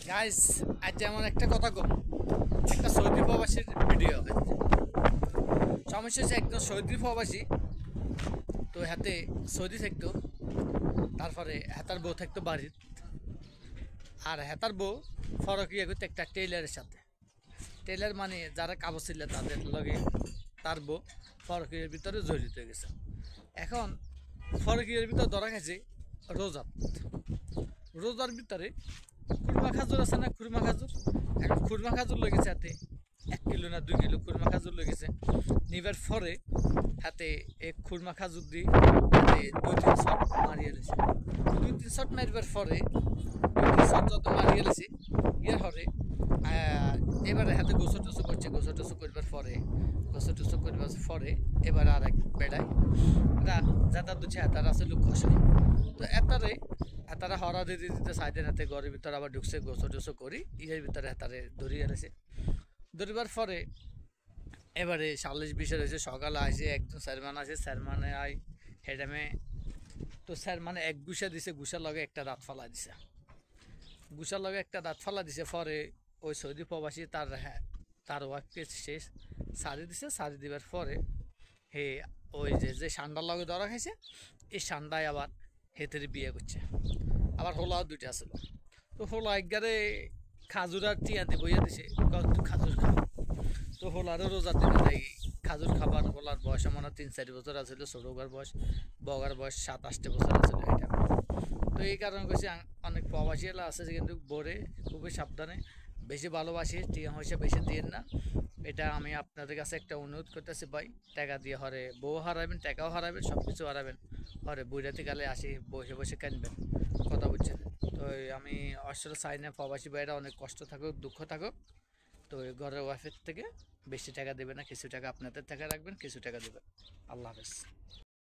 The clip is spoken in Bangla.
গাইস, আজ যেমন একটা কথা কম, একটা সৌদি প্রবাসীর ভিডিও। সমস্যা হচ্ছে একজন সৌদি প্রবাসী, তো হাতে সৌদি থাকতো, তারপরে হেতার বউ থাকতো বাড়ির, আর হেতার বউ ফরকিয়া করতো একটা টেইলারের সাথে। টেইলার মানে যারা কাপড় ছিল তাদের লগে তার বউ ফরকিয়ার ভিতরে জড়িত হয়ে গেছে। এখন ফরকিয়ার ভিতরে ধরা গেছে রোজা। রোজার ভিতরে খুরমা খাজুর আছে না, খুরমা খাজুর। এখন খুরমা খাজুর লেগেছে হাতে 1 কিলো না 2 কিলো খুরমা খাজুর লেগেছে। নিবার পরে হাতে এক খুরমা খাজুর দিয়ে হাতে 2-3 শট মারিয়ে লেছে। 2-3 শট মারবার পরে 2-3 শট যত মারিয়ে লেছে, ইয়ার পরে এবারে হাতে গোসল টোসো করছে। গোসল টোসো করবার পরে এবার আর এক বেড়ায় যাতার দুছে হাতার আছে লোক খসায়। তো এতারা হরা দিতে দিতে সাইডের হাতে ঘরের ভিতরে আবার ঢুকছে। গোসল টোসো করি ইয়ের ভিতরে হাতারে ধরিয়ে এনেছে। ধরিবার পরে এবারে 40-20 হয়েছে। সকালে আসে একজন চেয়ারম্যান আছে, চেয়ারম্যানে আয় হেডামে। তো চেয়ারম্যানে এক গুছা দিছে, গুছার লগে একটা দাঁত ফালা দিছে। গুছার লগে একটা দাঁত ফালা দিছে পরে ওই সৌদি প্রবাসী তার ওয়াইফকে সে সারি দিছে। সারি দিবার পরে হে ওই যে সান্ডার লগে ধরা খাইছে, এই সান্ডায় আবার হেতের বিয়ে করছে। আবার হোলাও 2টা আছিল। তো হোলা একগারে খাজুর আর টিয়াতে বইয়া দিছে, খাজুর খা। তো হোলারও রোজা দিনে তাই খাজুর খাবার। হোলার বয়স আমার 3-4 বছর আছিল, ছোটগার বয়স, বগার বয়স 7-8 বছর আছিল এটা। তো এই কারণে কইছি অনেক প্রবাসী এলা আছে কিন্তু বোরে খুবই সাবধানে, বেশি ভালোবাসি, টিয়া পয়সা বেশি দিন না। এটা আমি আপনাদের কাছে একটা অনুরোধ করতেছি ভাই। টাকা দিয়ে হরে বউ হারাবেন, টাকাও হারাবেন, সব কিছু হারাবেন। হরে বইরাতে গেলে আসি বসে বসে কানবেন, কথা বুঝছেন। তো আমি আসলে চাই না প্রবাসী ভাইরা অনেক কষ্ট থাকুক, দুঃখ থাকুক। তো ঘরের ওয়াইফের থেকে বেশি টাকা দেবে না, কিছু টাকা আপনাদের টাকা রাখবেন, কিছু টাকা দেবেন। আল্লাহ হাফেজ।